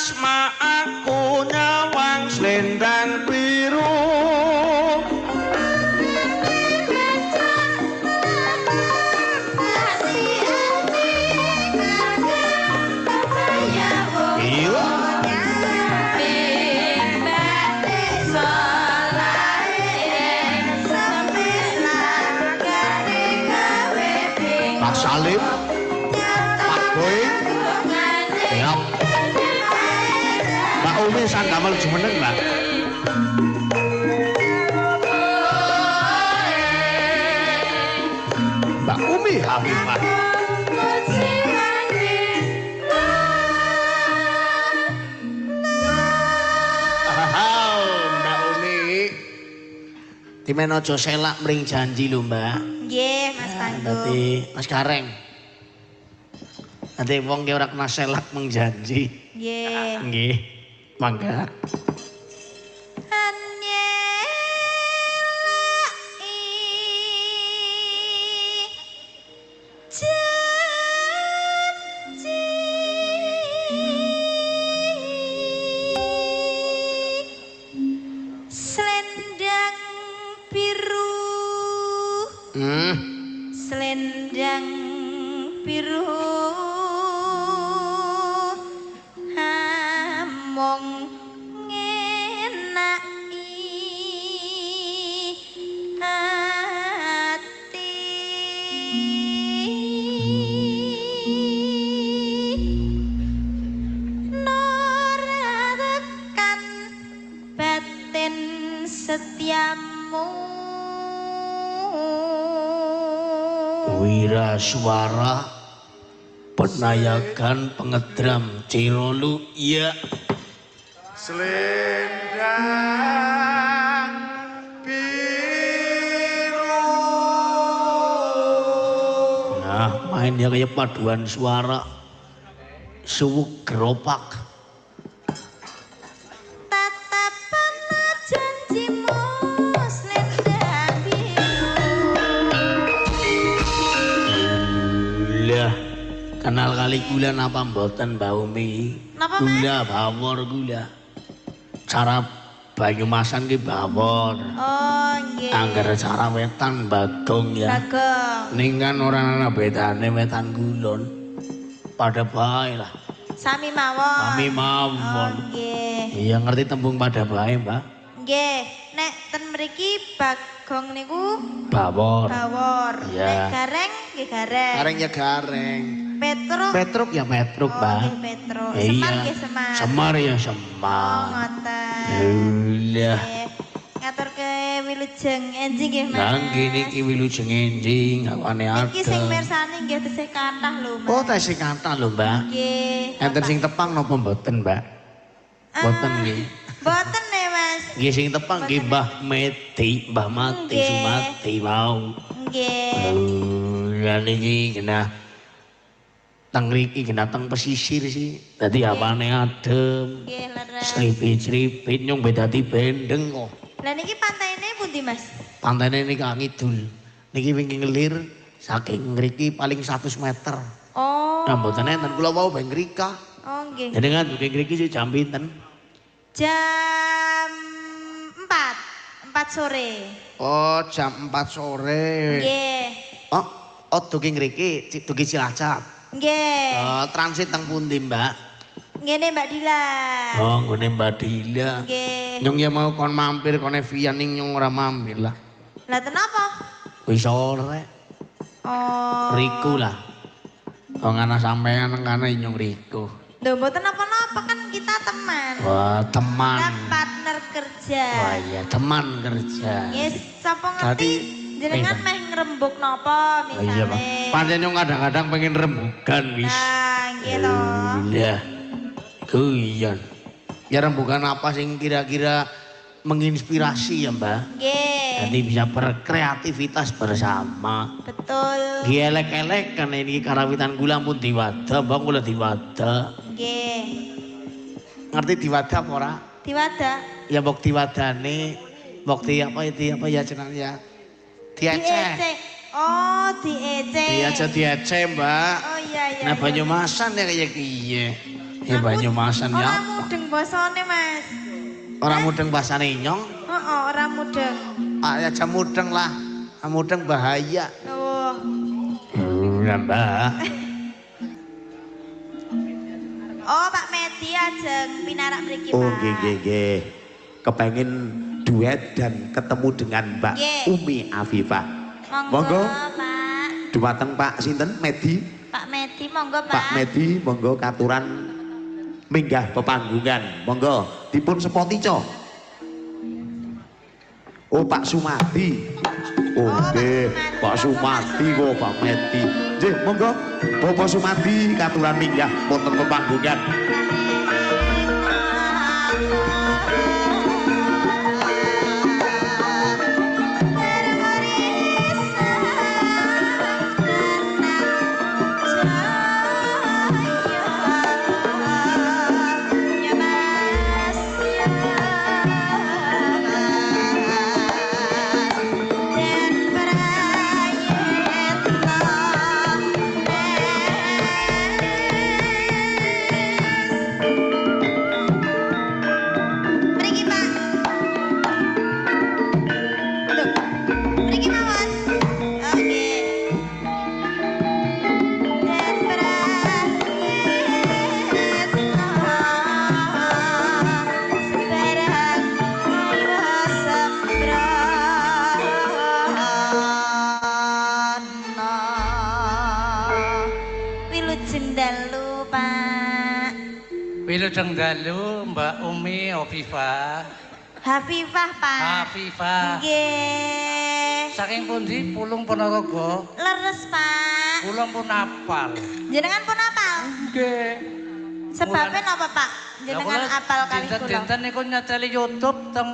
asma aku nyawang selendang biru. Pak Salim, Pak Boy, siap. Mbak Umi sanggamel jumeneng, Mbak. Mbak Umi Habibah. Mbak Umi. Dimen aja selak mring janji lho, Mbak. Nggih, Mas Tangguh. Nanti Mas Kareng. Nanti wong ki ora kena selak mengjanji. Nggih. Nggih. Mangga. Selendang biru. Selendang biru hamong ngenaki ati nora tekan batin setiamu. Wira suara penayakan pengedram Cirolu ya. Selendang biru. Nah, mainnya kayak paduan suara suwuk geropak. Tatapan janjimu selendang biru. Lah, kenal kali gula napa mboten Mbak Umi? Napa, Gula bawor gula. Cara Banyumasan ki bawor. Oh, nggih. Angger cara wetan Bagong ya. Bagong. Ning kan ora ana bedane wetan kulon. Pada bae lah. Sami mawon. Kami Oh, mawon. nggih. Iya ngerti tembung pada bae, Mbak. Nggih, nek ten mriki Bagong niku Bawor. bawor. Iya. Nek gareng nggih gareng. Gareng ya gareng. Petruk. Petruk ya petruk, Oh, Mbak. nggih Petruk. Iya. Semar nggih semar. Semar ya Oh, semar. ngoten. Iya. Nggih. Ngatur ke Wilujeng enjing nggih, Mas. Nang kene iki wilujeng enjing awane Iki sing adem. mirsani nggih tesih kathah lho, Mas. Oh, tesih kathah lho, Mbak. Nggih. Enten sing tepang napa mboten, Mbak? Mboten nggih. Mboten nih, Mas. Nggih sing tepang nggih Mbah Meti, Mbah Mati Nggih. Sumati mau. Nggih. Ya niki kena teng mriki kena teng pesisir sih. Dadi awane adem. Nggih, leres. Sripit-sripit nyung dadi bendeng kok. Lah niki pantaine pundi, Mas? Pantene niki ngidul. Niki wingi ngelir saking mriki paling 100 meter. Oh. Nah mboten enten kula wau ben ngrika. Oh, nggih. Jenengan duwe mriki sih jam pinten? Jam 4. 4 sore. Oh, jam 4 sore. Nggih. Oh, dugi ngriki, dugi Cilacap. Nggih. Oh, transit teng pundi, Mbak? Ngene Mbak Dila. Oh, nggone Mbak Dila. Nggih. Nyung ya mau kon mampir kon Evian ning nyung ora mampir lah. Lah tenapa? Wis sore. Oh. Riku lah. Wong ana sampean nang kana nyung riku. Lho mboten napa-napa kan kita teman. Wah, teman. Kita partner kerja. Wah iya, teman kerja. Yes, sapa Jadi, ngerti jenengan meh ngrembug napa Oh iya, Pak. misale. Pancen nyung kadang-kadang pengen rembugan wis. Nah, nggih to. Iya. Guyon. Ya rembugan apa sing kira-kira menginspirasi ya, Mbak? Nggih. Jadi bisa berkreativitas bersama. Betul. Gielek-elek kan ini karawitan gula pun diwada, bang gula diwada. Nggih. Ngerti diwada apa ora? Diwada. Ya mbok diwadane, mbok apa ya jenengnya? Diecek. Oh, diecek. Diecek, Mbak. Oh iya iya. Nah iya. Banyumasan ya kayak piye? Ya Banyumasan ya. Ora mudeng basane, Mas. Ora mudeng basane nyong. Heeh, ora mudeng. Ya aja mudeng lah. Mudeng bahaya. Oh. Mbak. Oh, Pak Medi ajeng pinarak mriki, Pak. Oh, nggih. Kepengin duet dan ketemu dengan Mbak Umi Afifah. Monggo, Pak. Dumateng Pak sinten Medi? Pak Medi, monggo, Pak. Pak Medi, monggo katuran minggah pepanggungan. Monggo dipun sepoti, Cok. Oh, Pak Sumadi. Oh, nggih, Pak Sumadi kok Pak Medi. Nggih, monggo Bapak Sumadi katuran minggah wonten pepanggungan. Wilujeng dalu Mbak Umi Afifah. Hafifah, Pak. Hafifah. Nggih. Saking pundi Pulung Ponorogo? Leres, Pak. Pulung pun apal. Jenengan pun apal? Nggih. Sebabnya napa, Pak? Jenengan apal kali kula? Dinten niku nyeteli YouTube teng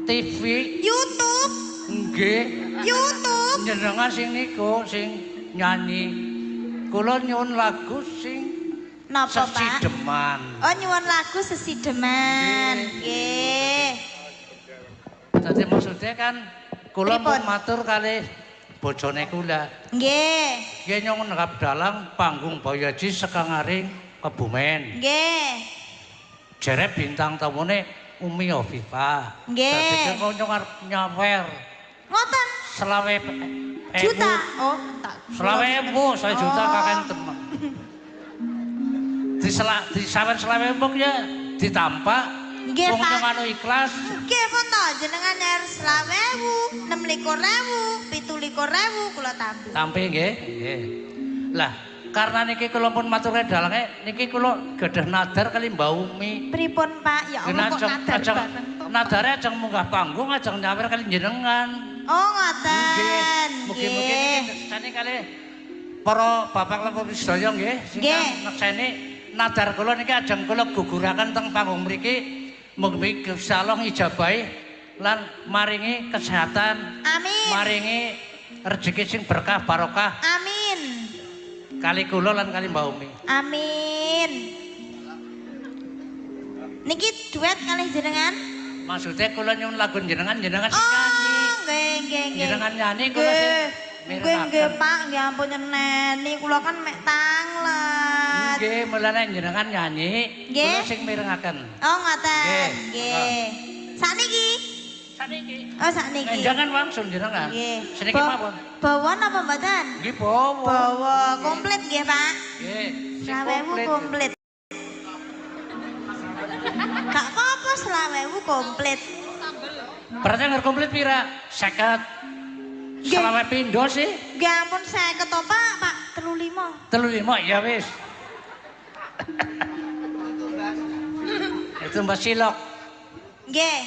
TV. YouTube? Nggih. YouTube? Jenengan sing niku sing nyanyi. Kula nyuwun lagu sing napa, Pak? Sesideman. Oh, nyuwun lagu Sesideman. Nggih. Dadi maksudnya kan kula pun matur kalih bojone kula. Nggih. Nggih nyuwun ngarep dalang panggung Boyoji Sekangaring Kebumen. Nggih. Jere bintang tamune Umi Afifah. Nggih. Dadi kok ngarep nyawer. Ngoten. 20.000 juta. Oh, tak. 20.000 saya juta kakek temen. Di sawer 20.000 ya ditampak. Nggih, wong Pak. anu ikhlas. Nggih, pun to jenengan nyawer 20.000, 26.000, 27.000 kula tampi. Tampi nggih. Nggih. Lah, karena niki kula pun matur dalange niki kula gadah nadar kali Mbak Umi. Pripun, Pak? Ya Allah kok nadar bareng to. Nadare ajeng munggah panggung ajeng nyawer kali jenengan. Oh, ngoten. Mugi-mugi niki nekseni kali para bapak lan sedaya nggih sing nekseni nadar kula niki ajeng kula guguraken teng panggung mriki. Mugi Gusti Allah ijabahi lan maringi kesehatan. Amin. Maringi rezeki sing berkah barokah. Amin. Kali kula lan kali Mbak Umi. Amin. Niki duet kalih jenengan? Maksudnya kula nyuwun lagu jenengan sing nyanyi. Oh, nggih. Jenengan nyanyi kula sing nggih, Pak, nggih ampun nyeneni kula kan mek tanglet. Nggih, mulane jenengan nyanyi, kula sing mirengaken. Oh, ngoten. Nggih. Sakniki? Sakniki. Oh, sakniki. Jangan langsung jenengan. Nggih. Seniki mawon. Bawa napa mboten? Nggih, bawa. Bawa komplit nggih, Pak. Nggih. Selawewu komplit. Gak apa-apa selawewu komplit. Berarti nggak komplit pira? 50. Selawe pindho sih? Nggih ampun 50 to, Pak. 35. 35 ya wis. Itu Mbak Silok. Nggih.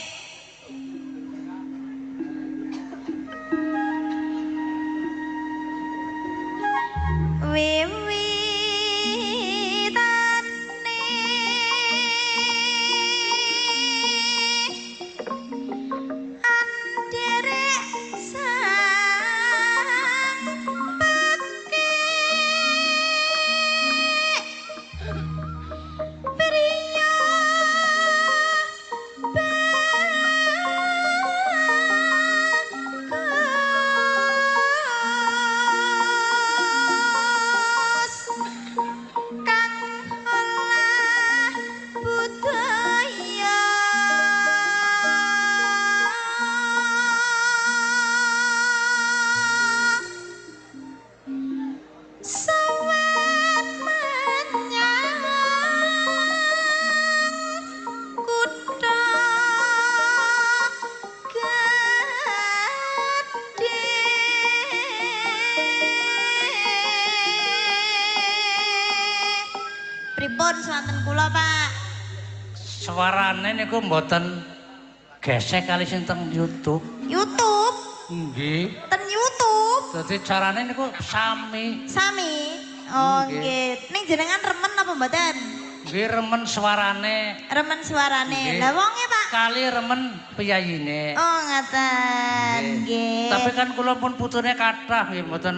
Pripun swanten kula, Pak? Suarane niku mboten gesek kali sing teng YouTube. YouTube? Nggih. Ten YouTube? Dadi carane niku sami. Sami? Oh, Nggih. nggih. Ning jenengan remen apa mboten? Nggih remen suarane. Remen suarane. Nggih. Lah wonge, Pak? Kali remen piyayine. Oh, ngaten. Nggih. Tapi kan kula pun putune kathah nggih mboten.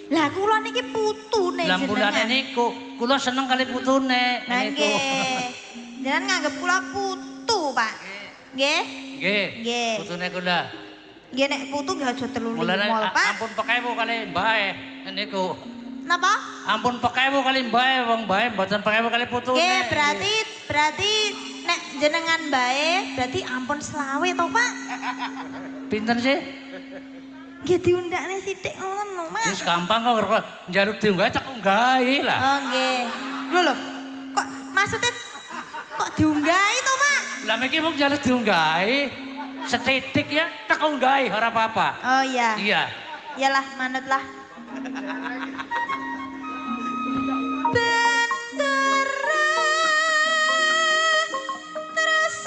Lah kula niki putune Lah mulane niku kula seneng kali putune. Lah Niku. nggih. Jenengan nganggep kula putu, Pak. Nggih? Nggih. Nggih. Putune kula. Nggih nek putu nggih aja telu Mulane limol, Pak. ampun pekewu kali mbae niku. Napa? Ampun pekewu kali mbae wong mbae mboten pekewu kali putune. Nggih, berarti nek jenengan bae berarti ampun selawe to, Pak? Pinten sih? Nggih diundakne sithik ngono, Mas. Wis gampang kok njaluk diunggah cek unggahi lah. Oh, nggih. Lho, kok maksudnya kok diunggahi to, Pak? Lah miki mung njaluk diunggahi. Setitik ya tak unggahi ora apa-apa. Oh iya. Iya. Iyalah, manut lah. Bendera terus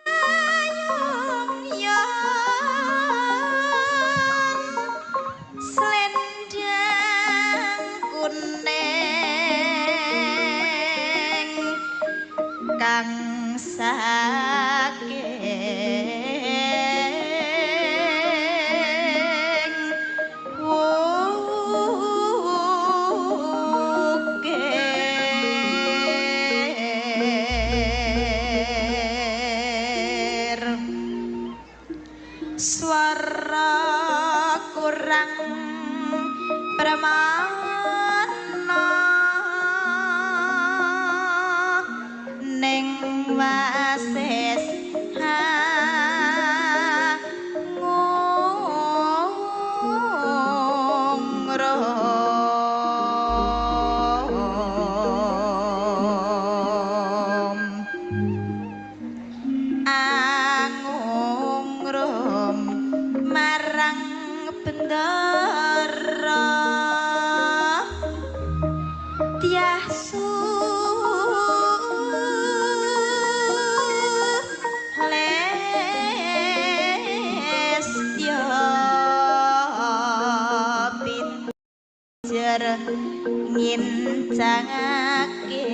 nyong-nyong, selendang kuning kang saking wukir suara kurang pramana ning wasis angungrum marang bendara tiasu lestya pinjer ngincangake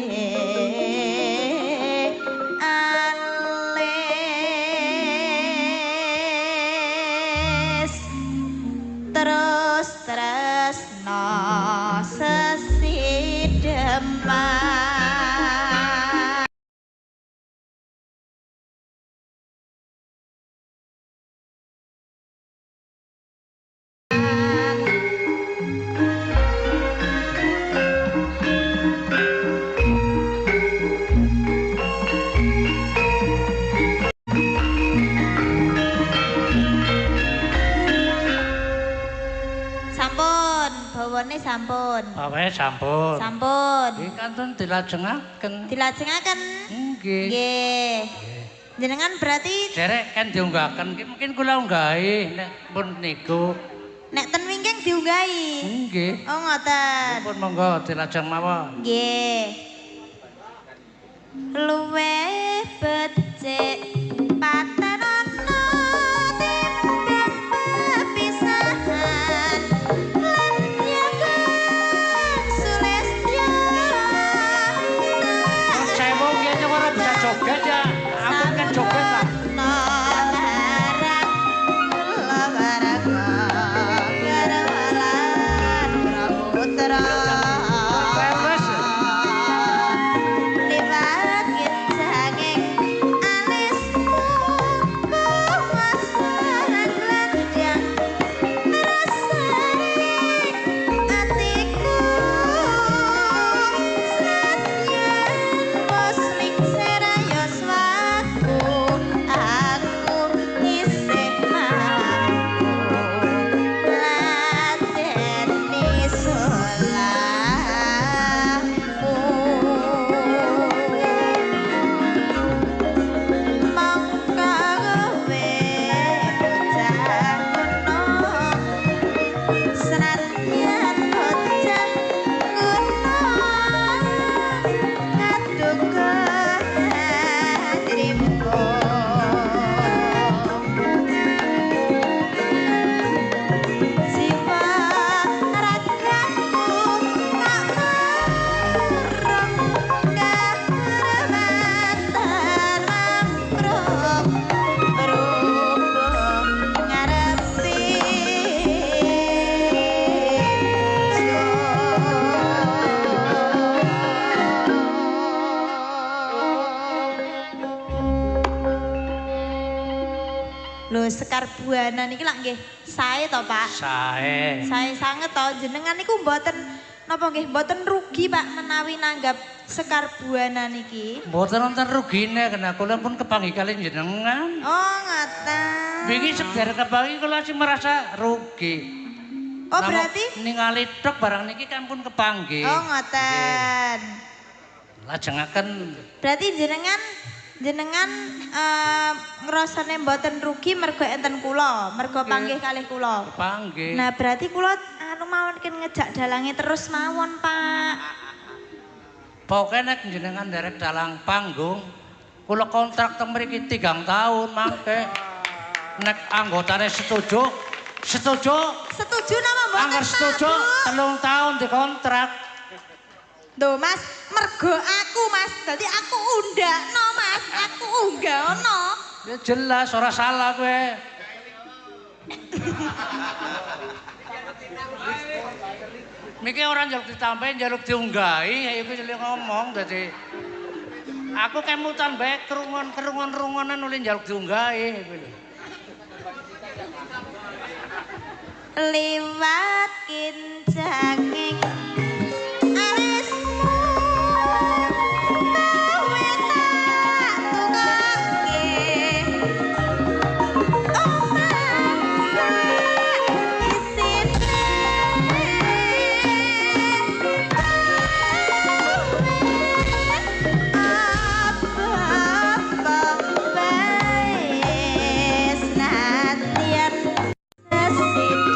alis terus tresno sesideman. Sampun, bawane sampun. Bawahe sampun. Sampun. Nggih kantun dilajengaken. Dilajengaken. Nggih. Nggih. Jenengan berarti Derek kan diunggahaken mungkin kula unggahi nek pun niku. nek ten wingking diunggahi. Nggih. Oh ngoten. Pun monggo dilajeng mawon. Nggih. Luwe becik patenana timbang pepisahan lan nyaken sulestya. Sewu nggih ora bisa joget ya. Ampun kan joget lah. Lho Sekar Buana niki lak nggih sae to Pak? Sae. Sae sanget to jenengan niku mboten napa nggih mboten rugi Pak menawi nanggap Sekar Buana niki. Mboten wonten rugine kena kula pun kepanggi kali jenengan. Oh ngoten. Wingi sedherek kepanggi kula sih merasa rugi. Oh berarti ningali tok barang niki kan pun kepanggi. Oh ngoten. Lajengaken Berarti jenengan ngrasane mboten rugi mergo enten kula, mergo panggih kalih kula. panggih. Nah, berarti kula anu mawon ngejak dalange terus mawon, Pak. Pokoke nek jenengan derek dalang panggung, kula kontrak teng mriki 3 tahun mangke. Nek anggotane setuju. Setuju napa mboten? Angger setuju 3 tahun dikontrak. Duh, Mas, mergo aku, Mas. Dadi aku undakno, Mas. Aku unggaono. Ya jelas ora salah kowe. Miki ora njaluk ditambahi, njaluk diunggahi, iku jeli ngomong dadi aku kemutan bae kerungon-kerungonan oleh njaluk diunggahi iku lho. Liwat kincanging alismu kowe tak tukake omahku isine apa-apa bae senadyan sesidik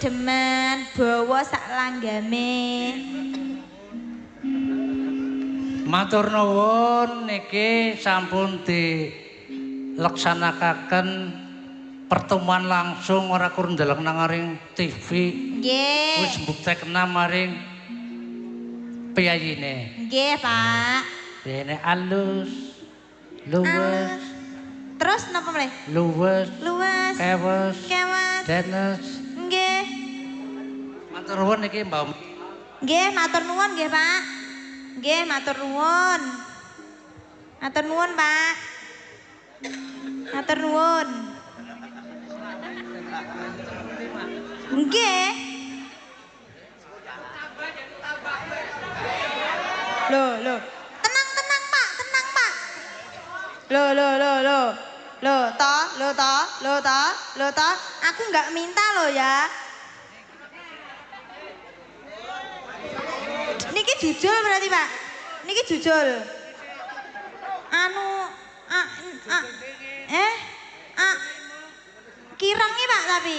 Demen bawa sak langgame. Matur nuwun niki sampun dileksanakaken pertemuan langsung ora kurang ndelok nang ngaring TV. Nggih. Wis mbuktekna maring piyayine. Nggih, Pak. Dene alus, luwes, Terus napa meneh? Luwes, Luwes, kewes, kewas. denes. Nggih. Matur nuwun niki Mbak. Nggih, matur nuwun nggih, Pak. Nggih, matur nuwun. Matur nuwun, Pak. Matur nuwun. Nggih. Loh. Tenang, Pak. Tenang, Pak. Loh. Loh, toh. Aku nggak minta loh ya. Niki jujul berarti, Pak. Niki jujul. Kirangnya, Pak, tapi.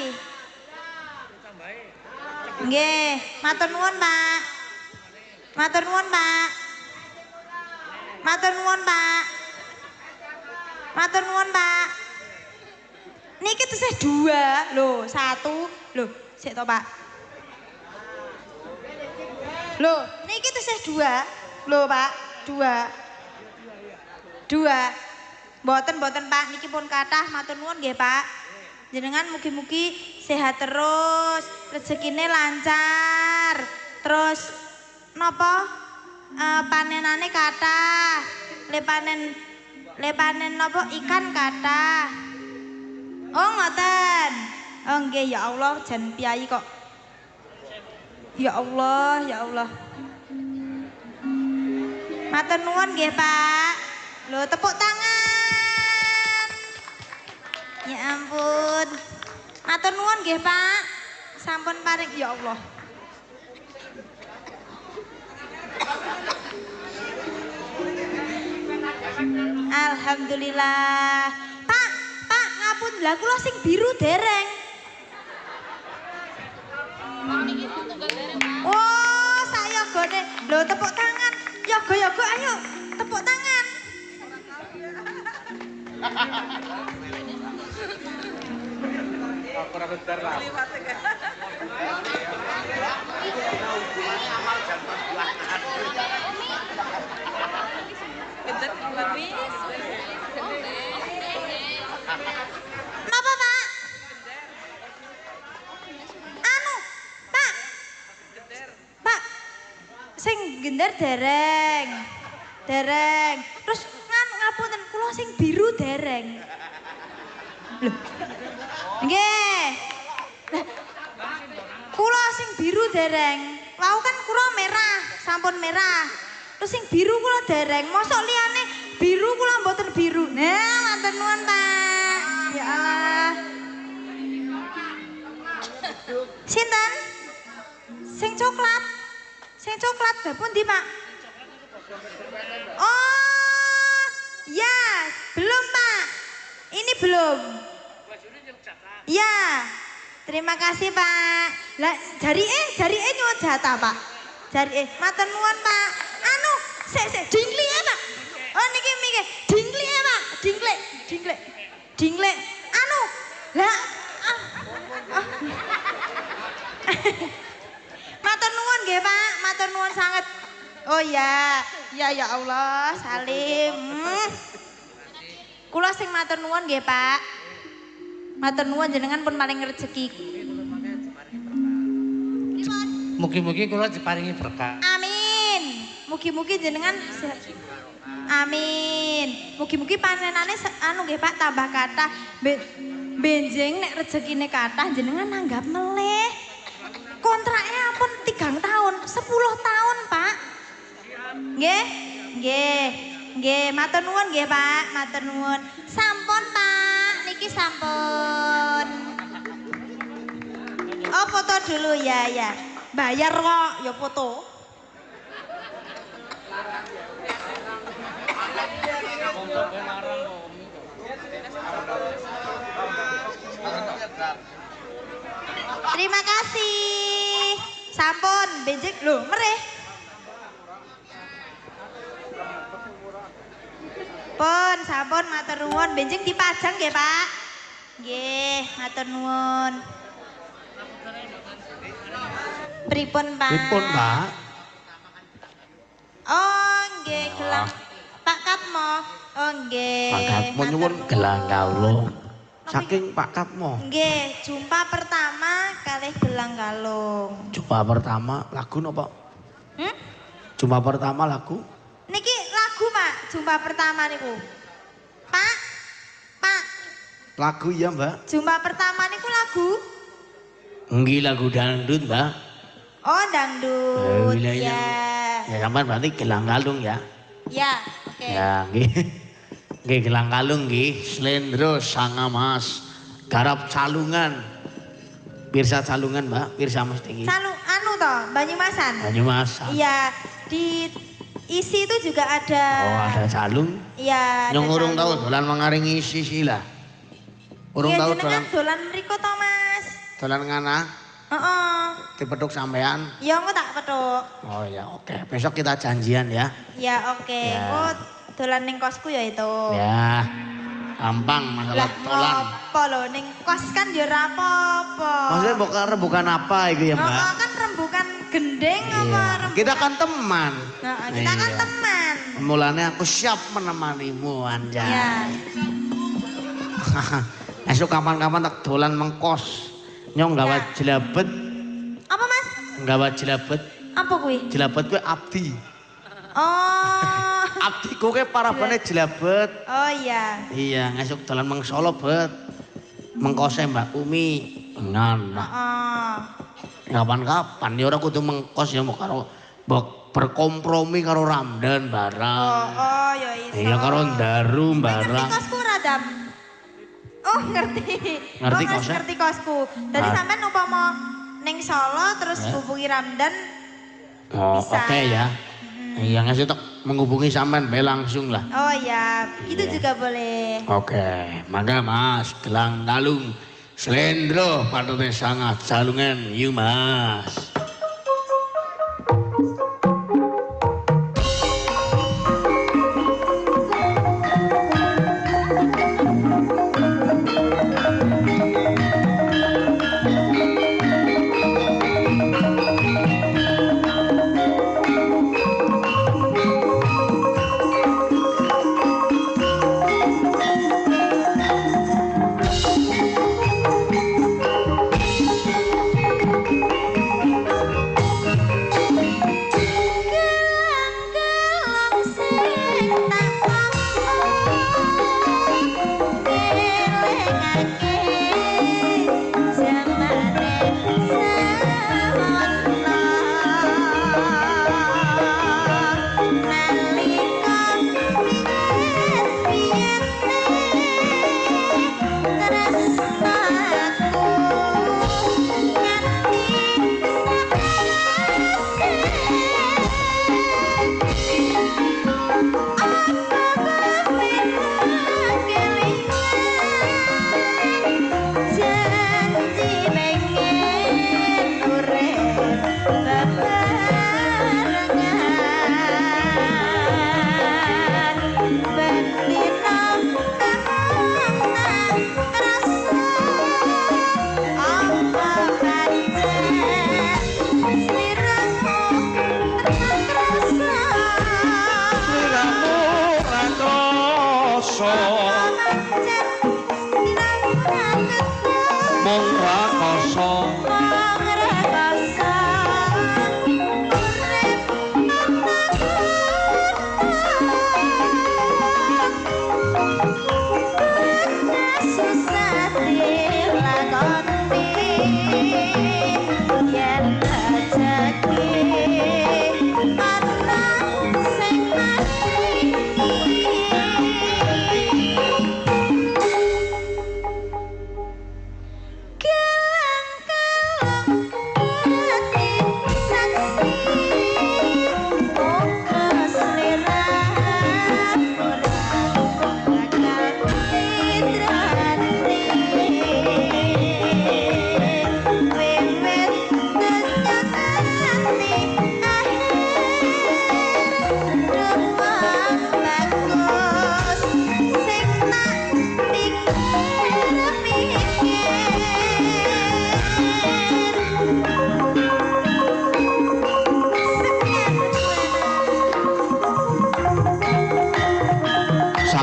Nggih, matur nuwun, Pak. Matur nuwun, Pak. Matur nuwun, Pak. Matur nuwun, Pak. Niki tesih 2, lho, 1. Lho, sik to, Pak. Lho, niki tesih 2. Lho, Pak, 2. Mboten Pak, niki pun kathah matur nuwun nggih, Pak. Jenengan mugi-mugi sehat terus, rezekine lancar. Terus napa? Panenane kathah. Le panen napa ikan kathah. Oh, ngoten. Oh, nggih ya Allah, jan piyai kok. Ya Allah. Matur nuwun nggih, Pak. Lho, tepuk tangan. Ya ampun. Matur nuwun nggih, Pak. Sampun paring ya Allah. Alhamdulillah. Pak, ngapun lah kula sing biru dereng. Oh, sak yogane. Lho, tepuk tangan. Yoga ayo. Tepuk tangan. Napa, Pak? Pak. Sing gender dereng. Terus ngapunten kula sing biru dereng. Loh. Nggih. Kula sing biru dereng. Wau kan kula merah, sampun merah. Terus sing biru kula dereng. Mosok liyane biru kula mboten biru. Nah, matur nuwun, Pak. Ya Allah. Sinten? Sing coklat. Bab pundi, Pak? Oh, ya, belum, Pak. Ini belum. Ya. Terima kasih, Pak. Lah jari nyuwun jatah, Pak. Matur nuwun, Pak. Sik dingli Pak. Oh niki dingli Pak. Dingli. Lah Matur nuwun nggih, Pak. Matur nuwun sanget. Oh ya Allah, Salim. Kula sing matur nuwun nggih, Pak. Matur nuwun jenengan pun paling rezeki. Mugi-mugi kula diparingi berkah. Amin. Mugi-mugi jenengan sehat. Amin. Mugi-mugi panenane nggih Pak tambah kathah. Benjing nek rezekine kathah jenengan nanggap meleh. Kontraknya ampun 3 tahun, 10 tahun, Pak. Nggih, matur nuwun nggih, Pak. Matur nuwun. Sampun, Pak. Niki sampun. Oh, foto dulu ya. Bayar kok, ya foto. Terima kasih. Sampun, benjek lho, mereh. Pun, sampun matur nuwun, benjing dipajang nggih, Pak. Nggih, matur nuwun. Pripun, Pak? Oh, nggih, gelang Pak Katmo. Oh nggih. Pak Katmo nyuwun gelang kawula. Saking Pak Katmo. Nggih, jumpa pertama kalih gelang kalung. Jumpa pertama lagu napa? Hmm? Jumpa pertama lagu. Niki lagu, Pak. Jumpa pertama niku. Pak. Pak, Lagu ya, Mbak. jumpa pertama niku lagu. Nggih lagu dangdut, Mbak. Oh, dangdut. iya, iya. Ya. Ya sampean berarti gelang kalung ya. Ya, oke. Ya, nggih. Nggih gelang kalung nggih, slendro sanga Mas. Garap calungan. Pirsa calungan, Mbak. Pirsa mesti iki. Anu toh, Banyumasan. Banyumas. Iya, di isi itu juga ada. Oh, ada calung. Iya, ada Nyong urung calung. tau dolan mengaringi sila. Urung Iya, tau jenengan dolan dolan mriko to, Mas. dolan ngana Heeh. dipethuk sampean. Ya engko tak petuk. Oh ya, oke. Besok kita janjian ya. Ya oke. Ya. Oh, dolan ning kosku ya itu. Ya. Gampang masalah Lah tolan. ngopo lho ning kos kan ya ora apa-apa. Maksudnya bukan apa itu ya, Mbak? Heeh, kan rembukan gendeng apa Iya. rembukan. Kita kan teman. Heeh, kita kan Iya. teman. Mulanya aku siap menemanimu, Anja. Ya. Esok kapan-kapan tak dolan mengkos. Nyong gawa Ya. jelabet, Apa, Mas? gawa jelabet. Apa kuwi? Jelabet kuwi abdi. Oh. Abdi ku ke parabane jelabet. Oh iya. Iya, ngesuk dolan meng Solo, Bet. Mengkose Mbak Umi. Ngan. Heeh. Kapan-kapan ya ora kudu mengkos ya mau karo berkompromi karo Ramdan barang. Oh ya iso. Iya karo Daru Ngerti barang. kosku Radam. Oh ngerti. Ngerti Oh, Mas, kosnya? ngerti kosku. Jadi Ah. sampean upama ning Solo terus Eh? hubungi Ramdan. Oh, Bisa. oke ya. Iya ngasih tak menghubungi sampean be langsung lah. Oh ya, itu Iya. juga boleh. Oke, maka Mas gelang kalung slendro patute sangat salungan yuk Mas.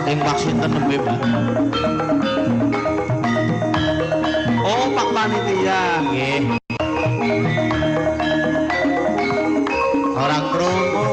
saking Pak sinten nembe, Mbak? Oh, Pak panitia, nggih. Orang krungu.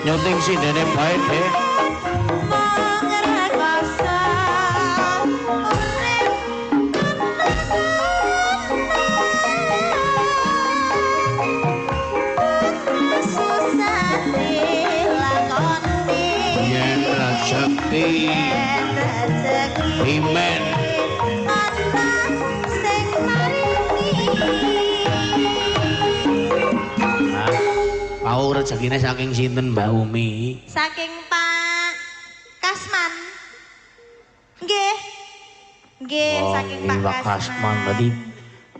Nyuting sih dene bae deh. Yen rezeki imen Mau rezekine saking sinten Mbak Umi? Saking Pak Kasman. Nggih. Nggih, saking Pak Kasman. Berarti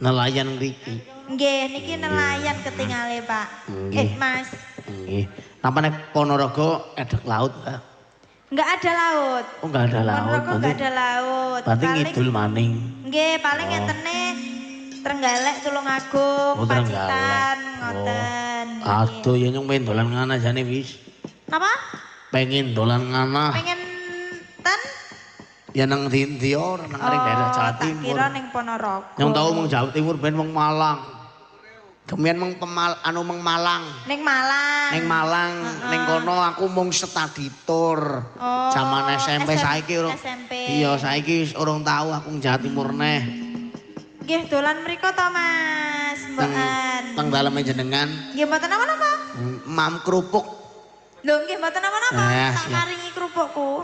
nelayan ngriki. Nggih, niki nelayan ketingale, Pak. Mas. Nggih. Napa nek Ponorogo edek laut, Mbak? Enggak ada laut. Oh, enggak ada laut. Ponorogo enggak ada laut. Berarti ngidul maning. Nggih, paling ngentene Trenggalek, Tulungagung, Pacitan, ngoten. Aduh, ya nyong pengen dolan ngana jane wis. Napa? Pengen dolan ngana. Pengen ten? Ya nang ndi ora nang areng daerah Jawa Tak Timur. kira ning Ponorogo. Nyong tau mung Jawa Timur ben mung Malang. Kemian mung mung Malang. Ning Malang. Ning Malang, ning kono aku mung study tour. Zaman SMP saiki urung. SMP. Iya, saiki wis urung tau aku Jawa Timur neh. Nggih, dolan mriko to, Mas. Mboten. Teng daleme jenengan. Nggih, mboten napa-napa. Mam kerupuk. Lho, nggih mboten napa-napa. Tak paringi kerupukku.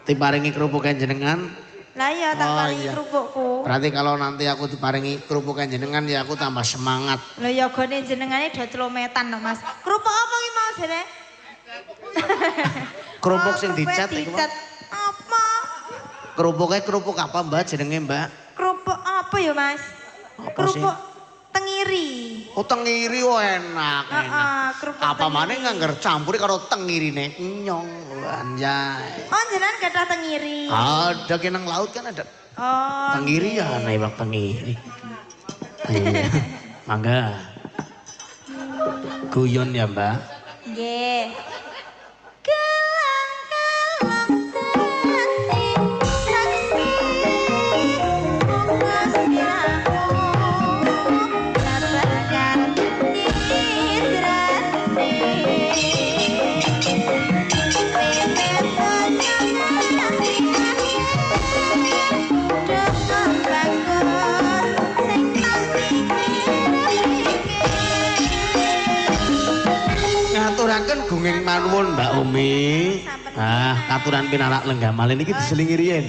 Diparingi kerupukan jenengan. Lah iya, tak paringi kerupukku. Berarti kalau nanti aku diparingi kerupukan jenengan ya aku tambah semangat. Lho ya gone jenengane do tlometan lho, Mas. Kerupuk apa ki mau jere? Kerupuk sing dicat iku. Dicat apa? Kerupuknya kerupuk apa Mbak jenenge Mbak? Kerupuk apa ya, Mas? Apa Kerupuk tengiri. Oh tengiri oh enak. Kerupuk Apa tengiri. maneh ngangger campuri karo tengirine nyong anjay. Oh, jenengan gadah tengiri. Ada ki nang laut kan ada. Oh. Tengiri ya ana iwak tengiri. Iya. Mangga. Guyon ya, Mbak. Nggih. Kelang-kelang dadi saksi bunga siramu babagan nidrane pepet panjangan dengan bagus sing Ngaturaken gunging manuwun Mbak Umi. Ah, katuran pinarak Lenggamal niki diselingi riyen.